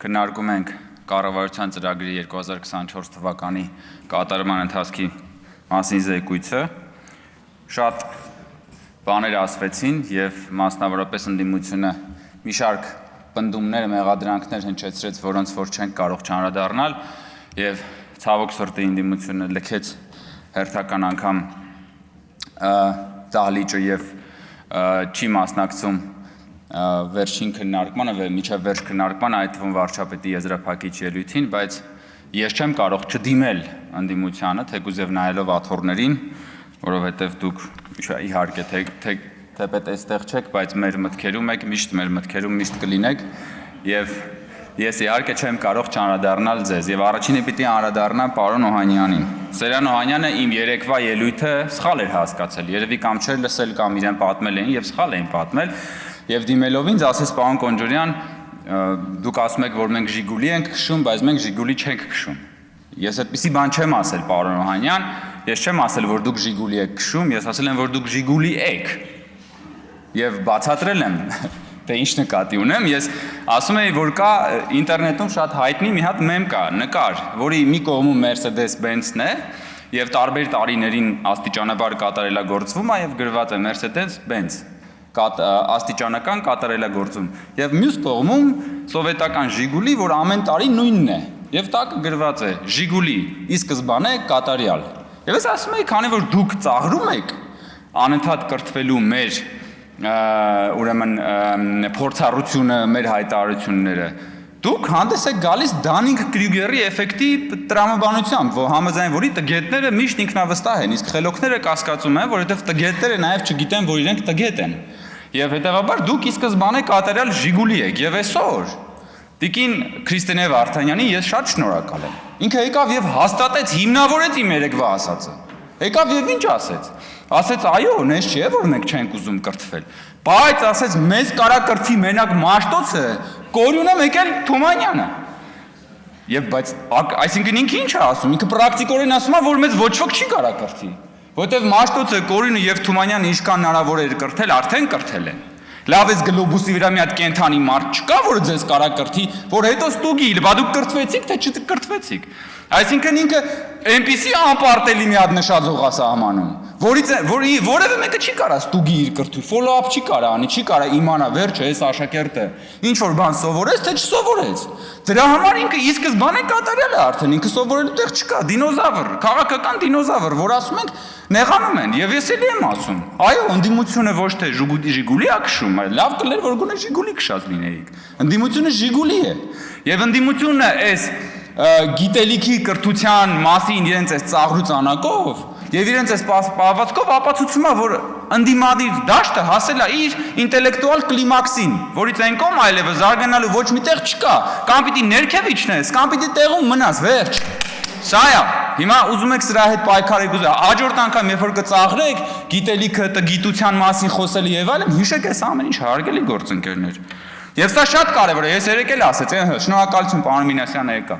Քննարկում ենք կառավարության ծրագրի 2024 թվականի կատարման ընթացքի մասին զեկույցը։ Շատ բաներ ասվեցին եւ մասնավորապես ընդդիմությունը մի շարք պնդումներ, մեղադրանքներ հնչեցրեց, որոնց որ չենք կարող չանդրադառնալ եւ ցավոք սրտի ընդդիմությունը լքեց հերթական անգամ դահլիճը եւ չի մասնակցում վերջին քննարկմանը, միջև վերջ քննարկման, այդ թվում վարչապետի եզրափակիչ ելույթին, բայց ես չեմ կարող չդիմել ընդդիմությանը, թեկուզ եւ նայելով աթոռներին, որովհետեւ դուք իհարկե թեպետ այստեղ չեք, բայց մեր մտքերում եք, միշտ մեր մտքերում միշտ կլինեք եւ ես իհարկե չեմ կարող չանդրադառնալ ձեզ եւ առաջինը պիտի անդրադառնամ պարոն Օհանյանին։ Սերյան Օհանյանը իմ երեկվա ելույթը սխալ էր հասկացել, երևի կամ չէր լսել կամ իրեն պատմել էին եւ սխալ էին պատմել։ Եվ դիմելով ինձ ասեց պարոն Կոնջորյան, դուք ասում եք, որ մենք Ժիգուլի ենք քշում, բայց մենք Ժիգուլի չենք քշում։ Ես այդպիսի բան չեմ ասել, պարոն Օհանյան, ես չեմ ասել, որ դուք Ժիգուլի եք քշում, ես ասել եմ, որ դուք Ժիգուլի եք։ Եվ բացատրել եմ, թե ինչ նկատի ունեմ, ես ասում եի, որ կա ինտերնետում շատ հայտնի մի հատ մեմ կա, նկար, որի մի կողմում Mercedes-Benz-ն է, եւ տարբեր տարիներին աստիճանաբար կատարելագործվում է եւ գրված է Mercedes-Benz աստիճանական կատարելագործում եւ մյուս կողմում սովետական Ժիգուլի, որ ամեն տարի նույնն է եւ տակը գրված է Ժիգուլի, ի սկզբանե կատարյալ։ Եվ ես ասում եի, քանի որ դուք ծաղրում եք անընդհատ կրթվելու մեր ուրեմն փորձառությունը, մեր հայտարարությունները, դուք հանդես եք գալիս Դանինգ Կրյուգերի էֆեկտի տրամաբանությամբ, որ համաձայն որի տգետները միշտ ինքնավստահ են, իսկ խելոքները կասկածում են, որովհետեւ տգետները նաեւ չգիտեն, որ իրենք տգետ են։ Եվ հետևաբար դուք ի սկզբանե կատարյալ Ժիգուլի եք եւ այսօր Տիկին Քրիստինե Վարդանյանին ես շատ շնորհակալ եմ։ Ինքը եկավ եւ հաստատեց, հիմնավորեց իմ երեկվա ասածը։ Եկավ եւ ինչ ասեց։ Ասեց այո, նես չէ, որ մենք չենք ուզում կրթվել։ Բայց ասեց մեզ կարա կրթի մենակ Մաշտոցը, Կորյունը եկել Թումանյանը։ Եվ բայց այսինքն ինքը ինչ է ասում։ Ինքը պրակտիկորեն ասում է, որ մեզ ոչ ոք չի կարա կրթի։ Որտեւ Մաշտոցը, Կորյունը եւ Թումանյանը ինչքան հնարավոր էր կրթել, արդեն կրթել են։ Լավ էս գլոբուսի վրա մի հատ կենթանի մարդ չկա, որը ձեզ կարա կրթի, որ հետո ստուգի, բա դուք կրթվեցիք, թե չկրթվեցիք։ Այսինքն ինքը այնպիսի անպարտելի մի հատ նշաձող է սահմանում, որի որևէ մեկը չի կարա ստուգի իր կրթի, ֆոլոուափ չի կարա անի, չի կարա իմանա վերջը այս աշակերտը ինչ որ բան սովորեց, թե չսովորեց։ Դրա համար ինքը ի սկզբանե կատարյալ է արդեն, ինքը սովորելու տեղ չկա, դինոզավր, քաղաքական դինոզավր, որ ասում ենք նեղանում են, եւ ես էլի եմ ասում։ Այո, ընդդիմությունը ոչ թե Ժիգուլի է քշում, այլ լավ կլեր, որ գոնե Ժիգուլի քշած լինեիք։ Ընդդիմությունը Ժիգուլի է։ Եվ ընդդիմությունը այս գիտելիքի կրթության մասին իրենց այս ծաղրուց անակով եւ իրենց այս պահվածքով ապացուցում է, որ ընդդիմադիր դաշտը հասել է իր ինտելեկտուալ կլիմաքսին, որից այն կողմ այլևս զարգանալու ոչ մի տեղ չկա, կամ պիտի ներքև իջնես, կամ պիտի տեղում մնաս, վերջ։ Սա է։ Հիմա ուզում եք սրա հետ պայքարեք, հաջորդ անգամ երբ որ կծաղրեք, գիտելիքը, գիտության մասին խոսել եւ այլն, հիշեք այս ամեն ինչ հարգելի գործընկերներ։ Եվ սա շատ կարեւոր է, ես երեք էլ ասեցի, շնորհակալություն պարոն Մինասյանը եկա։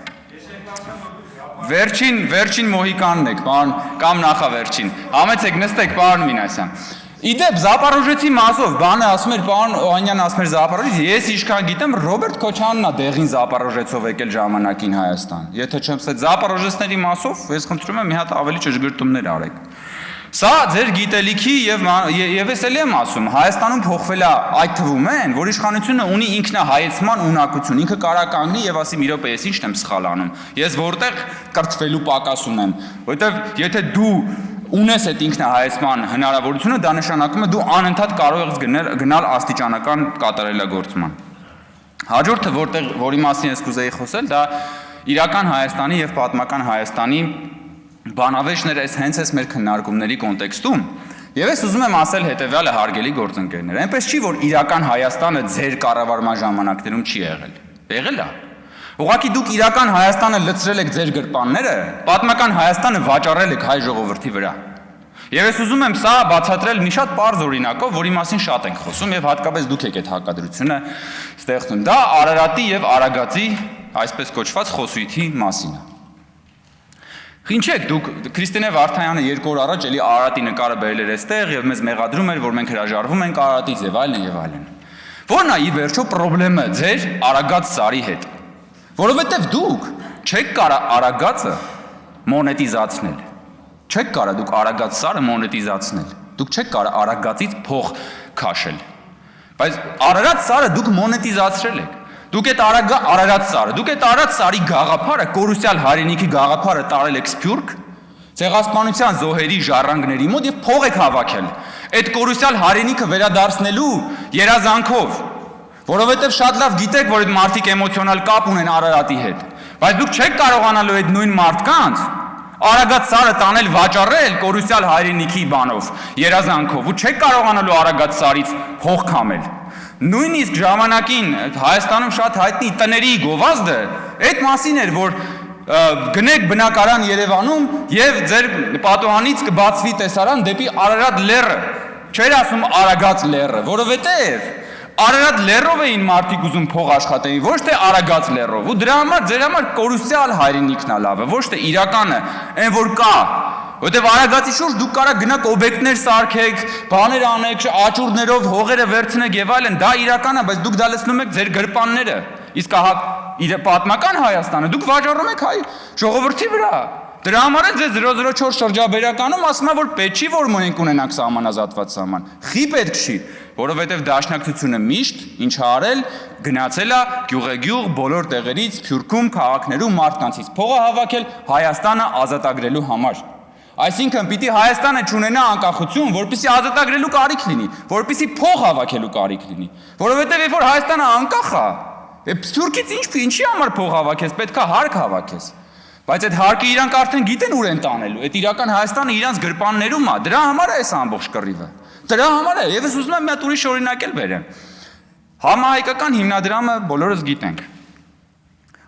Վերջին մոհիկանն եք, պարոն, կամ նախավերջին։ Համեցեք, նստեք, պարոն Մինասյան։ Իդեպ Զապարոժեցի մասով բանը ասում էր պարոն Օհանյանը ասում էր Զապարոժից, ես ինչքան գիտեմ Ռոբերտ Քոչանյանն է դեղին Զապարոժեցով եկել ժամանակին Հայաստան։ Եթե չեմ ասել Զապարոժեցների մասով, ես խնդրում եմ մի հատ ավելի ճշգրտումներ արեք։ Սա ձեր գիտելիքի եւ ես էլ եմ ասում, Հայաստանում փոխվել է այդ թվում են, որ իշխանությունը ունի ինքնահայեցման ունակություն, ինքը կարա կանգնի եւ ասի՝ «Մի րոպե, ես ի՞նչն եմ սխալ անում։ Ես որտեղ կրթվելու պակաս ունեմ»։ Որովհետեւ եթե դու ունես այդ ինքնահայեցման հնարավորությունը, դա նշանակում է դու անընդհատ կարող ես գնալ աստիճանական կատարելագործման։ Հաջորդը, որի մասին ես կուզեի խոսել, դա իրական Հայաստանի եւ պատմական Հայաստանի բանավեճներ հենց այս մեր քննարկումների կոնտեքստում։ Եվ ես ուզում եմ ասել հետեւյալը հարգելի գործընկերներ, այնպես չի, որ իրական Հայաստանը ձեր կառավարման ժամանակներում չի եղել։ Եղել է։ Ուղղակի դուք իրական Հայաստանը լցրել եք ձեր գրպանները, պատմական Հայաստանը վաճառել եք հայ ժողովրդի վրա։ Եվ ես ուզում եմ սա բացատրել մի շատ պարզ օրինակով, որի մասին շատ ենք խոսում եւ հատկապես դուք եք այդ հակադրությունը ստեղծում։ Դա Արարատի եւ Արագածի, այսպես կոչված խոսույթի մասին է։ Ինչեք դուք Քրիստինե Վարդանյանը 2 օր առաջ էլի Արարատի նկարը բերել էր այստեղ եւ մեզ մեղադրում էր, որ մենք հրաժարվում ենք Արարատից եւ այլն եւ այլն։ Որն է ի վերջո խնդրեմը ձեր Արագած Սարի հետ։ Որովհետև դուք չեք կարող արագածը մոնետիզացնել։ Չեք կարող դուք արագած սարը մոնետիզացնել։ Դուք չեք կարող արագածից փող քաշել։ Բայց արարած սարը դուք մոնետիզացրել եք։ Դուք այդ արարած սարը, դուք այդ արարած սարի գաղափարը, կորուսյալ հայրենիքի գաղափարը տարել եք Սփյուռք, ցեղասպանության զոհերի ժառանգների մոտ եւ փող եք հավաքել։ Այդ կորուսյալ հայրենիքը վերադարձնելու երազանքով, որովհետեւ շատ լավ գիտեք, որ այդ մարդիկ էմոցիոնալ կապ ունեն Արարատի հետ, բայց դուք չեք կարողանալու այդ նույն մարդկանց արագած սարը տանել վաճառել կորուսյալ հայրենիքի բանով, երազանքով, ու չեք կարողանալու արագած սարից փող քամել։ Նույնիսկ ժամանակին Հայաստանում շատ հայտնի տների գովազդը այդ մասին էր, որ գնեք բնակարան Երևանում եւ ձեր պատուհանից կբացվի տեսարան դեպի Արարատ լեռը։ Չէր ասում Արագած լեռը, որովհետեւ Արարատ լեռով էին մարդիկ ուզում փող աշխատեին, ոչ թե Արագած լեռով։ Ու դրա համար ձեր համար կորուսյալ հայրենիքն է լավը, ոչ թե իրականը, այն որ կա։ Որտեւ Արագածի շուրջ դուք կարա գնաք օբյեկտներ սարքեք, բաներ անեք, աճուրներով հողերը վերցնեք եւ այլն, դա իրական է, բայց դուք դա լցնում եք ձեր գրպանները։ Իսկ իր պատմական Հայաստանը դուք վաճառում եք հայ ժողովրդի վրա։ Դրա համար էլ ձեզ 004 շրջաբերականում ասում է, որ պետք չի, որ մենք ունենանք սահմանազատված սահման։ Խի պետք չի, որովհետև դաշնակցությունը միշտ ինչ արել, գնացել է գյուղեգյուղ բոլոր տեղերից, Սփյուռքում, քաղաքներում մարդկանցից փողը հավաքել Հայաստանը ազատագրելու համար։ Այսինքն պիտի Հայաստանը չունենա անկախություն, որպեսզի ազատագրելու կարիք լինի, որպեսզի փող հավաքելու կարիք լինի, որովհետև երբ որ Հայաստանը անկախ է, Սփյուռքից ինչի համար փող հավաքես, պետքա հարկ հավաքես։ Բայց այդ հարկը իրանք արդեն գիտեն ուր են տանելու, այդ իրական Հայաստանը իրանց գրպաններում է, դրա համար է այս ամբողջ կռիվը։ Դրա համար է, եւ ես ուզում եմ մի հատ ուրիշ օրինակ էլ բերեմ։ Համահայկական հիմնադրամը բոլորս գիտենք։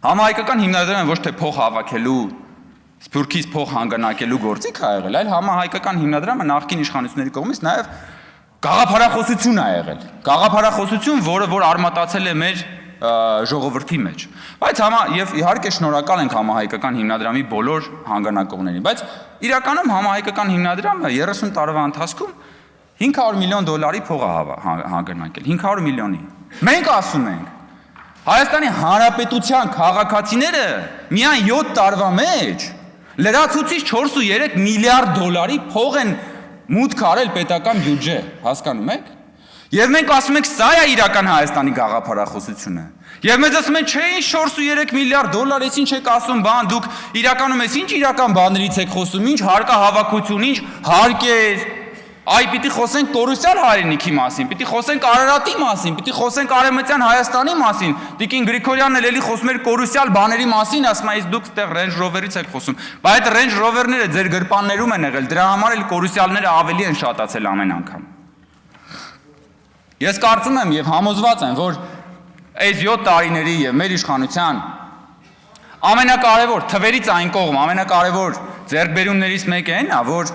Համահայկական հիմնադրամը ոչ թե փող հավաքելու, Սփյուռքից փող հանգանակելու գործիք է եղել, այլ համահայկական հիմնադրամը նախկին իշխանությունների կողմից նաեւ գաղափարախոսություն է եղել։ Գաղափարախոսություն, որ արմատացել է մեր ժողովրդի մեջ։ Բայց եւ իհարկե շնորհակալ ենք համահայկական հիմնադրամի բոլոր հանգանակողներին, բայց իրականում համահայկական հիմնադրամը 30 տարվա ընթացքում $500 միլիոն փող է հանգանակել, 500 միլիոնի։ Մենք ասում ենք, Հայաստանի Հանրապետության քաղաքացիները միայն 7 տարվա մեջ լրացուցիչ 4.3 միլիարդ դոլարի փող են մուտք արել պետական բյուջե, հասկանում եք։ Եվ մենք ասում ենք, սա է իրական Հայաստանի գաղափարախոսությունը։ Եվ մեզ ասում են, չէ, ինչ 4.3 միլիարդ դոլար, ես ինչ եք ասում, բան, դուք իրականում ես ինչ իրական բաներից եք խոսում, ինչ հարկահավաքություն, ինչ հարկեր։ Այ պիտի խոսենք կորուսյալ հայրենիքի մասին, պիտի խոսենք Արարատի մասին, պիտի խոսենք Արևմտյան Հայաստանի մասին։ Տիկին Գրիգորյանն էլ էլի խոսում էր կորուսյալ բաների մասին, ասում է, իսկ դուք ստեղ Range Rover-ից եք խոսում։ Բայց այդ Range Rover-ները ձեր գրպաններում են եղել, դրա համար էլ կորուսյալները ավելի են շատացել ամեն անգամ։ Ես կարծում եմ եւ համոզված եմ, որ այս 7 տարիների եւ մեր իշխանության ամենակարևոր թվերից այն կողմ, ամենակարևոր ձեռքբերումներից մեկը այն է, որ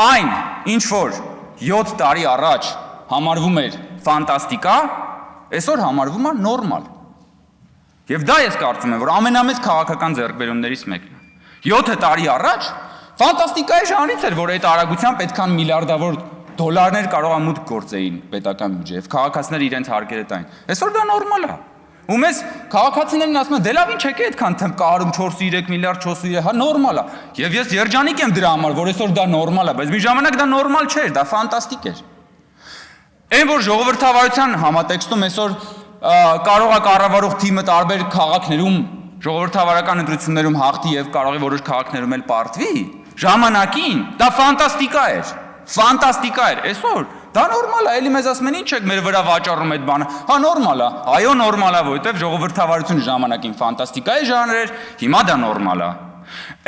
այն, ինչ որ 7 տարի առաջ համարվում էր ֆանտաստիկա, այսօր համարվում է նորմալ։ Եվ դա ես կարծում եմ, որ ամենամեծ քաղաքական ձեռքբերումներից մեկն է։ 7 տարի առաջ ֆանտաստիկայի ժանրից էր, որ այդ արագությամբ այդքան միլիարդավոր դոլարներ կարող է մուտք գործեին պետական բյուջե, եւ քաղաքացիները իրենց հարկերը տային։ Այսօր դա նորմալ է։ Ու մեզ քաղաքացիներն ասում են, դե լավ ինչ եք այդքան կարում 4.3 միլիարդ, 4.3, հա նորմալ է։ Եվ ես երջանիկ եմ դրա համար, որ այսօր դա նորմալ է, բայց մի ժամանակ դա նորմալ չէր, դա ֆանտաստիկ էր։ Այն որ ժողովրդավարության համատեքստում այսօր կարող է կառավարող թիմը տարբեր քաղաքներում ժողովրդավարական ընտրություններում հաղթի եւ կարող է որոշ քաղաքներում էլ պարտվի, ժամանակին դա ֆանտաստիկա էր։ Ֆանտաստիկա էր, այսօր դա նորմալ է, էլի մեզ ասում են ինչ եք մեր վրա վաճառում այդ բանը, հա նորմալ է, այո նորմալ է, որովհետև ժողովրդավարությունը ժամանակին ֆանտաստիկայի ժանր էր, հիմա դա նորմալ է։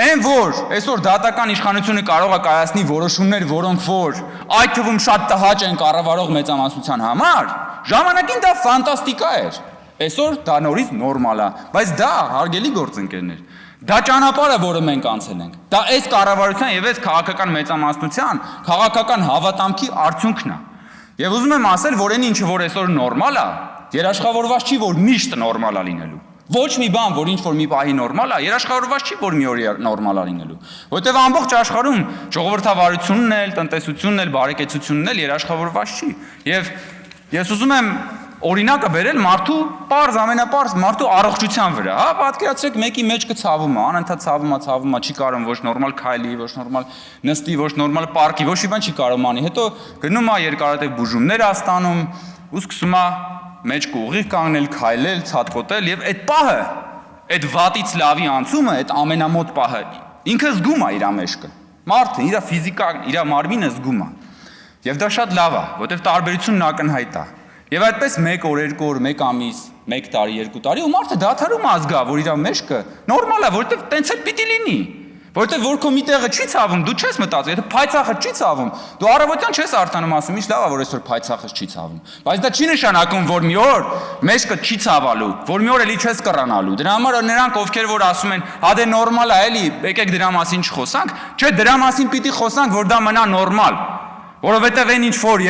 Այն որ այսօր դատական իշխանությունը կարող է կայացնի որոշումներ, որոնք որ այդ թվում շատ տհաճ են կառավարող մեծամասնության համար, ժամանակին դա ֆանտաստիկա էր, այսօր դա նորից նորմալ է, բայց դա հարգելի գործընկերներ, դա ճանապարհը, որը մենք անցել ենք, դա այս կառավարության եւ այս քաղաքական մեծամասնության քաղաքական հավատամքի արդյունքն է։ Եվ ուզում եմ ասել, որ այն ինչը որ այսօր նորմալ է, երաշխավորված չի, որ միշտ նորմալ է լինելու։ Ոչ մի բան, որ ինչ որ մի պահի նորմալ է, երաշխավորված չի, որ մի օր նորմալ է լինելու։ Որտեւ ամբողջ աշխարհում ժողովրդավարությունն էլ, տնտեսությունն էլ, բարեկեցությունն էլ երաշխավորված չի։ Եվ ես ուզում եմ օրինակը բերել մարդու պարզ ամենապարզ մարդու առողջության վրա, հա, պատկերացրեք մեկի մեջքը ցավում է, անընդհատ ցավում է, չի կարող ոչ նորմալ քայլի, ոչ նորմալ նստի, ոչ նորմալ պարկի, ոչ մի բան չի կարող անի, հետո գնում է երկարատև բուժումներ է ստանում, ու սկսում է մեջքը ուղիղ կանգնել, քայլել, ցատկոտել եւ այդ պահը, այդ վատից լավի անցումը, այդ ամենամոտ պահը ինքը զգում է իր մեջքը։ Մարդը իր ֆիզիկան, իր մարմինը զգում է։ Եվ դա շատ լավ է, որովհետեւ տարբերությունն ակնհայտ է։ Եվ այդպես 1 օր, 2 օր, 1 ամիս, 1 տարի, 2 տարի ու մարդը դադարում է զգա, որ իր մեջքը նորմալ է, որովհետեւ տենց էլ պիտի լինի։ Որովհետեւ որ քո մի տեղը չի ցավում, դու չես մտածում, եթե փայծախը չի ցավում, դու առավոտյան չես արտանում ասում, ինչ լավ է, որ այսօր փայծախը չի ցավում։ Բայց դա չի նշանակում, որ մի օր մեջքը չի ցավալու, որ մի օր էլի չես կռանալու։ Դրա համար նրանք, ովքեր որ ասում են, հա դե նորմալ է, էլի, եկեք դրա մասին չխոսանք, չէ, դրա մասին պիտի խոսանք, որ դա մնա նորմալ։ Որովհետև այն ինչ որ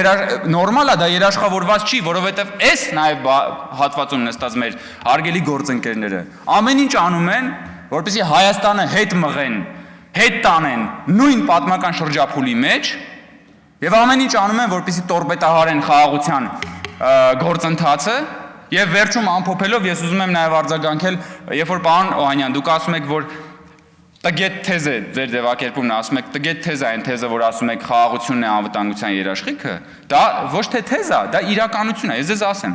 նորմալ է, դա երաշխավորված չի, որովհետև այս նաև հատվածում նստած մեր հարգելի գործընկերները ամեն ինչ անում են, որպեսզի Հայաստանը հետ մղեն, հետ տանեն նույն պատմական շրջափուլի մեջ եւ ամեն ինչ անում են, որպեսզի տորպետահարեն խաղաղության գործընթացը եւ վերջում ամփոփելով ես ուզում եմ նաև արձագանքել, երբ որ պարոն Օհանյան դուք ասում եք, որ տգետ թեզ է ձեր ձևակերպումն ասում եք, տգետ թեզ է այն թեզը, որ ասում եք խաղաղությունն է անվտանգության երաշխիքը, դա ոչ թե թեզ է, դա իրականություն է, ես ձեզ ասեմ։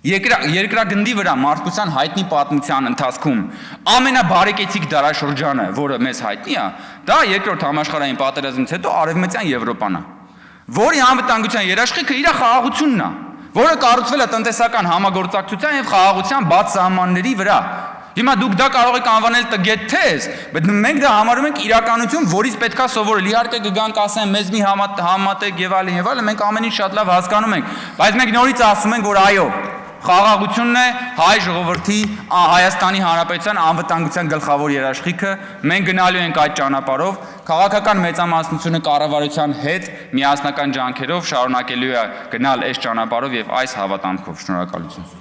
Երկրագնդի վրա մարդկության հայտնի պատմության ընթացքում ամենաբարեկեցիկ դարաշրջանը, որը մեզ հայտնի է, դա երկրորդ համաշխարհային պատերազմից հետո Արևմտյան Եվրոպան է, որի անվտանգության երաշխիքը իր խաղաղությունն է, որը կառուցվել է տնտեսական համագործակցության եւ խաղաղության բաց սահմանների վրա։ Հիմա դուք դա կարող եք անվանել տգետ թեզ, բայց մենք դա համարում ենք իրականություն, որից պետքա սովորել։ Իհարկե կգանք ասեն մեզ մի համատեք եւ այլն, մենք ամեն ինչ շատ լավ հասկանում ենք, բայց մենք նորից ասում ենք, որ այո, խաղաղությունն է հայ ժողովրդի Հայաստանի Հանրապետության անվտանգության գլխավոր երաշխիքը, մենք գնալու ենք այդ ճանապարհով, քաղաքական մեծամասնությունը կառավարության հետ միասնական ջանքերով շարունակելու է գնալ այս ճանապարհով եւ այս հավատամքով։ Շնորհակալություն։